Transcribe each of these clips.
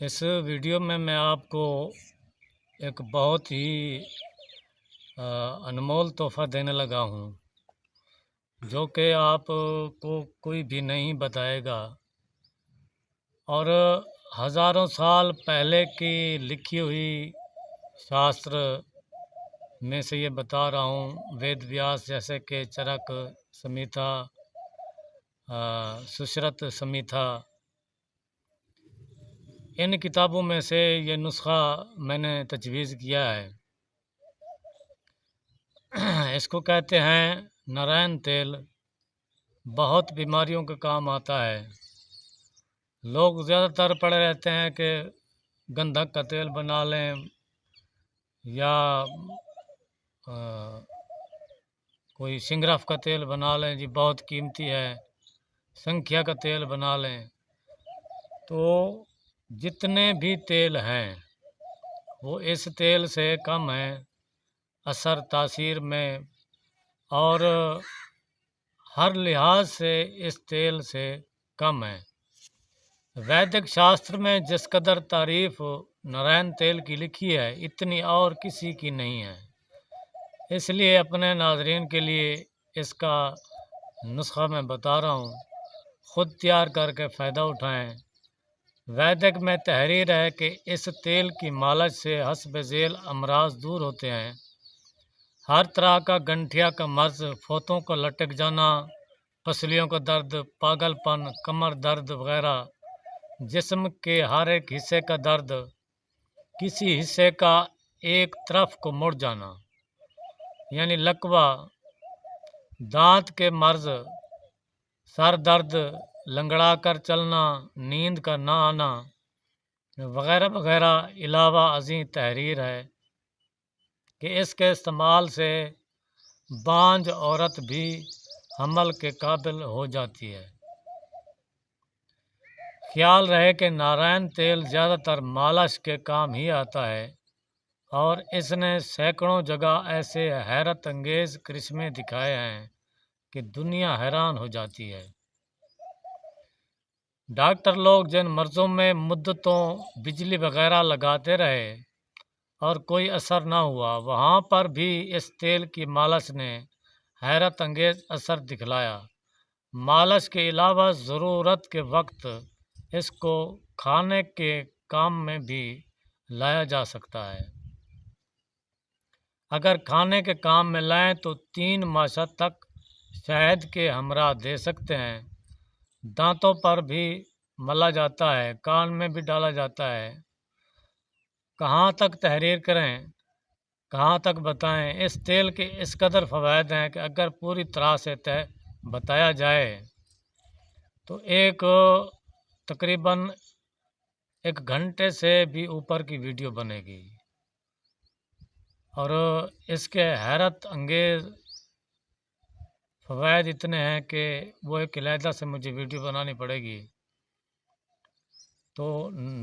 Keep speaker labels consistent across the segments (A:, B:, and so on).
A: اس video میں آپ کو ایک بہت ہی انمول تحفہ دینے لگا ہوں جو کہ آپ کو کوئی بھی نہیں بتائے گا، اور ہزاروں سال پہلے کی لکھی ہوئی شاستر میں سے یہ بتا رہا ہوں، وید ویاس جیسے کہ چرک سمیتا، سشرت سمیتا، ان کتابوں میں سے یہ نسخہ میں نے تجویز کیا ہے۔ اس کو کہتے ہیں نارائن تیل، بہت بیماریوں کے کام آتا ہے۔ لوگ زیادہ تر پڑے رہتے ہیں کہ گندھک کا تیل بنا لیں یا کوئی سنگرف کا تیل بنا لیں، جی بہت قیمتی ہے، سنکھیا کا تیل بنا لیں۔ تو جتنے بھی تیل ہیں وہ اس تیل سے کم ہیں اثر تاثیر میں، اور ہر لحاظ سے اس تیل سے کم ہے۔ ویدک شاستر میں جس قدر تعریف نارائن تیل کی لکھی ہے اتنی اور کسی کی نہیں ہے، اس لیے اپنے ناظرین کے لیے اس کا نسخہ میں بتا رہا ہوں، خود تیار کر کے فائدہ اٹھائیں۔ ویدک میں تحریر ہے کہ اس تیل کی مالش سے حسب ذیل امراض دور ہوتے ہیں۔ ہر طرح کا گنٹھیا کا مرض، فوتوں کو لٹک جانا، پسلیوں کا درد، پاگل پن، کمر درد وغیرہ، جسم کے ہر ایک حصے کا درد، کسی حصے کا ایک طرف کو مڑ جانا یعنی لکوہ، دانت کے مرض، سر درد، لنگڑا کر چلنا، نیند کا نہ آنا وغیرہ وغیرہ، علاوہ ازیں تحریر ہے کہ اس کے استعمال سے بانجھ عورت بھی حمل کے قابل ہو جاتی ہے۔ خیال رہے کہ نارائن تیل زیادہ تر مالش کے کام ہی آتا ہے، اور اس نے سینکڑوں جگہ ایسے حیرت انگیز کرشمے دکھائے ہیں کہ دنیا حیران ہو جاتی ہے۔ ڈاکٹر لوگ جن مرضوں میں مدتوں بجلی وغیرہ لگاتے رہے اور کوئی اثر نہ ہوا، وہاں پر بھی اس تیل کی مالش نے حیرت انگیز اثر دکھلایا۔ مالش کے علاوہ ضرورت کے وقت اس کو کھانے کے کام میں بھی لایا جا سکتا ہے۔ اگر کھانے کے کام میں لائیں تو 3 ماشا تک شہد کے ہمراہ دے سکتے ہیں۔ دانتوں پر بھی ملا جاتا ہے، کان میں بھی ڈالا جاتا ہے۔ کہاں تک تحریر کریں، کہاں تک بتائیں؟ اس تیل کے اس قدر فوائد ہیں کہ اگر پوری طرح سے بتایا جائے تو تقریباً 1 گھنٹے سے بھی اوپر کی ویڈیو بنے گی، اور اس کے حیرت انگیز فوائد اتنے ہیں کہ وہ ایک علیحدہ سے مجھے ویڈیو بنانی پڑے گی۔ تو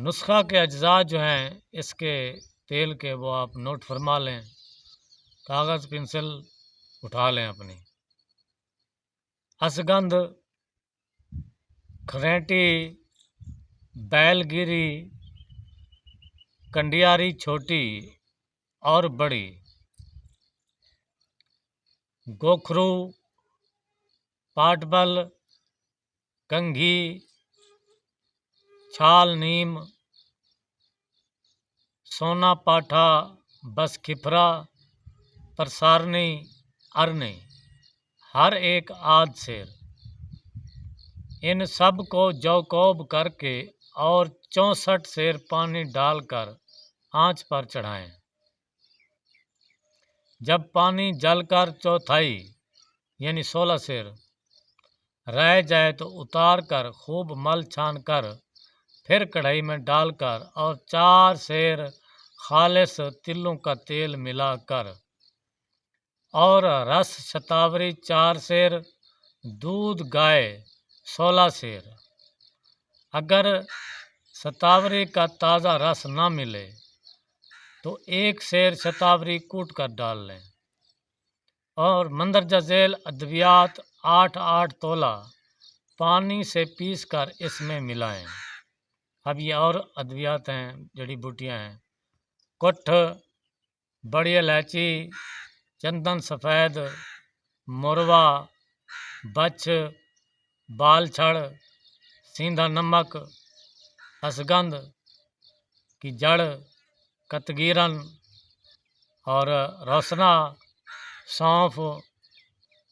A: نسخہ کے اجزاء جو ہیں اس کے تیل کے، وہ آپ نوٹ فرما لیں، کاغذ پنسل اٹھا لیں اپنی۔ اسگندھ، کھرینٹی، بیل گیری، کنڈیاری چھوٹی اور بڑی، گوکھرو، پاٹبل، کنگھی، چھال نیم، سونا پاٹھا، بس کھپرا، پرسارنی، ارنی، ہر ایک آدھ سیر، ان سب کو جوکوب کر کے اور 64 سیر پانی ڈال کر آنچ پر چڑھائیں۔ جب پانی جل کر 1/4 یعنی 16 سیر رہ جائے تو اتار کر خوب مل چھان کر پھر کڑھائی میں ڈال کر اور 4 سیر خالص تلوں کا تیل ملا کر اور رس شتاوری 4 سیر، دودھ گائے 16 سیر۔ اگر شتاوری کا تازہ رس نہ ملے تو 1 سیر شتاوری کوٹ کر ڈال لیں، اور مندرجہ ذیل ادویات 8 تولہ پانی سے پیس کر اس میں ملائیں۔ اب یہ اور ادویات ہیں، جڑی بوٹیاں ہیں: کٹھ، بڑی الائچی، چندن سفید، مروا، بچھ، بال چھڑ، سیندا نمک، اسگند کی جڑ، کتگیرن اور روسنا، سونف،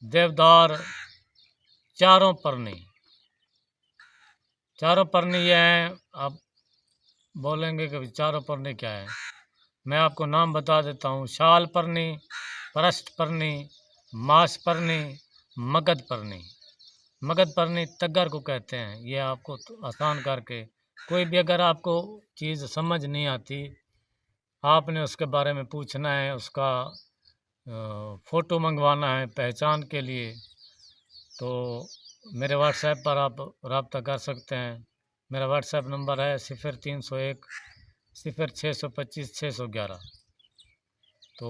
A: دیودار، چاروں پرنی۔ چاروں پرنی یہ ہیں، آپ بولیں گے کہ چاروں پرنی کیا ہے؟ میں آپ کو نام بتا دیتا ہوں: شال پرنی، پرشت پرنی، ماس پرنی، مگد پرنی۔ مگد پرنی تگر کو کہتے ہیں۔ یہ آپ کو آسان کر کے، کوئی بھی اگر آپ کو چیز سمجھ نہیں آتی، آپ نے اس کے بارے میں پوچھنا ہے، اس کا فوٹو منگوانا ہے پہچان کے لیے، تو میرے واٹس ایپ پر آپ رابطہ کر سکتے ہیں۔ میرا واٹس ایپ نمبر ہے 0301 0625 611، تو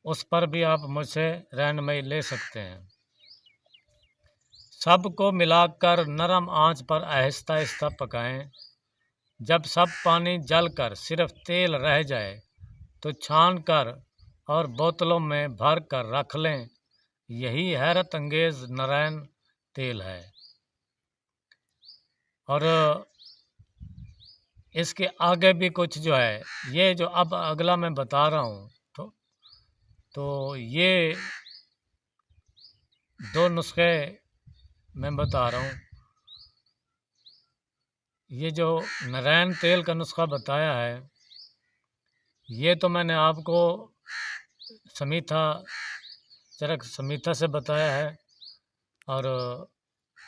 A: اس پر بھی آپ مجھ سے رہنمائی لے سکتے ہیں۔ سب کو ملا کر نرم آنچ پر آہستہ آہستہ پکائیں۔ جب سب پانی جل کر صرف تیل رہ جائے تو چھان کر اور بوتلوں میں بھر کر رکھ لیں۔ یہی حیرت انگیز نرین تیل ہے۔ اور اس کے آگے بھی کچھ جو ہے، یہ جو اب اگلا میں بتا رہا ہوں، تو یہ دو نسخے میں بتا رہا ہوں۔ یہ جو نرین تیل کا نسخہ بتایا ہے، یہ تو میں نے آپ کو چرک سمیتا سے بتایا ہے، اور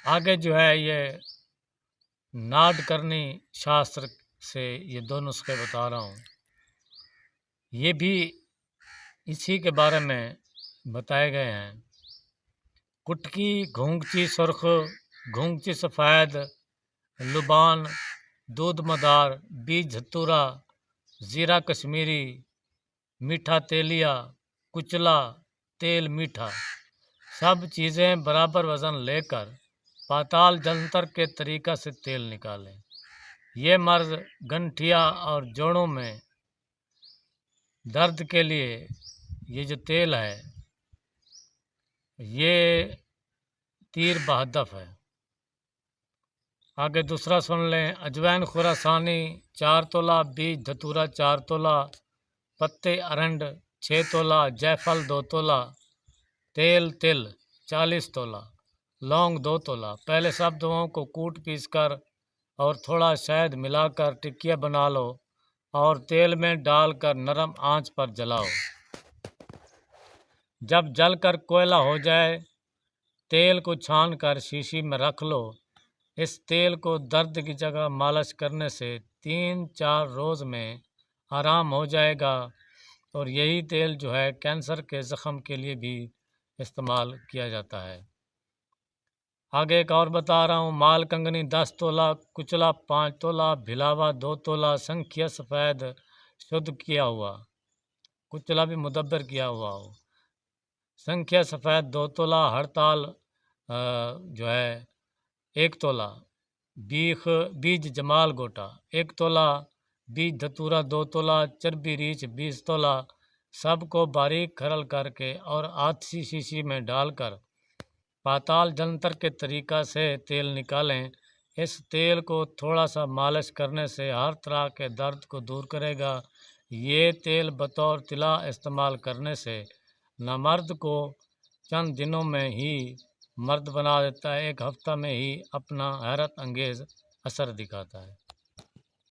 A: آگے جو ہے یہ ناڈ کرنی شاستر سے یہ دو نسخے بتا رہا ہوں۔ یہ بھی اسی کے بارے میں بتائے گئے ہیں: کٹکی، گھونگچی سرخ، گھونگچی سفید، لبان، دودھ مدار، بیج دھتورا، زیرہ کشمیری، میٹھا تیلیا، کچلا، تیل میٹھا، سب چیزیں برابر وزن لے کر پاتال جنتر کے طریقہ سے تیل نکالیں۔ یہ مرض گنٹھیا اور جوڑوں میں درد کے لیے یہ جو تیل ہے، یہ تیر بہدف ہے۔ آگے دوسرا سن لیں: اجوین خراسانی 4 تولہ، بیج دھتورا 4 تولہ، پتے ارنڈ 6 تولہ، جیفل 2 تولہ، تیل تل 40 تولہ، لونگ 2 تولہ۔ پہلے سب دواؤں کو کوٹ پیس کر اور تھوڑا شہد ملا کر ٹکیا بنا لو اور تیل میں ڈال کر نرم آنچ پر جلاؤ۔ جب جل کر کوئلہ ہو جائے، تیل کو چھان کر شیشی میں رکھ لو۔ اس تیل کو درد کی جگہ مالش کرنے سے 3-4 روز میں آرام ہو جائے گا، اور یہی تیل جو ہے کینسر کے زخم کے لیے بھی استعمال کیا جاتا ہے۔ آگے ایک اور بتا رہا ہوں: مال کنگنی 10 تولہ، کچلا 5 تولہ، بھلاوا 2 تولہ، سنکھیا سفید شدھ کیا ہوا، کچلا بھی مدبر کیا ہوا ہو، سنکھیا سفید 2 تولہ، ہڑتال جو ہے 1 تولہ، بیج جمال گوٹا 1 تولہ، بیج دھتورا 2 تولہ، چربی ریچھ 20 تولہ، سب کو باریک کھرل کر کے اور آتشی شیشی میں ڈال کر پاتال جنتر کے طریقہ سے تیل نکالیں۔ اس تیل کو تھوڑا سا مالش کرنے سے ہر طرح کے درد کو دور کرے گا۔ یہ تیل بطور طلا استعمال کرنے سے نامرد کو چند دنوں میں ہی مرد بنا دیتا ہے، 1 ہفتہ میں ہی اپنا حیرت انگیز اثر دکھاتا ہے۔